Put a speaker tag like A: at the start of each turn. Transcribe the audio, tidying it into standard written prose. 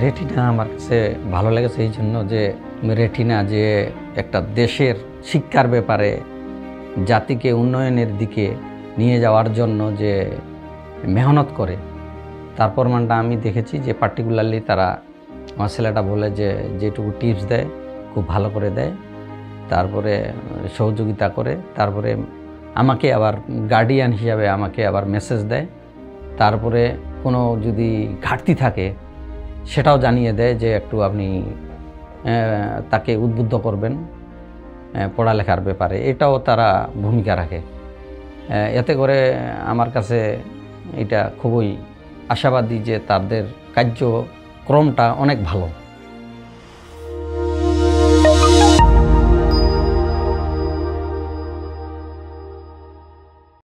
A: Retina আমার কাছে ভালো লেগেছে এই জন্য যে রেটিনা যে একটা দেশের শিক্ষার ব্যাপারে জাতিকে উন্নয়নের দিকে নিয়ে যাওয়ার জন্য যে মেহনত করে তার প্রমাণটা আমি দেখেছি যে পার্টিকুলারলি তারা আমার ছেলেটা বলে যে যেটুকু টিপস দেয় খুব ভালো করে দেয়, তারপরে সহযোগিতা করে, তারপরে আমাকে আবার গার্ডিয়ান হিসাবে আমাকে আবার মেসেজ দেয়, তারপরে কোনো যদি ঘাটতি থাকে সেটাও জানিয়ে দেয় যে একটু আপনি তাকে উদ্বুদ্ধ করবেন পড়ালেখার ব্যাপারে, এটাও তারা ভূমিকা রাখে। এতে করে আমার কাছে এটা খুবই আশাবাদী যে তাদের কার্যক্রমটা অনেক ভালো।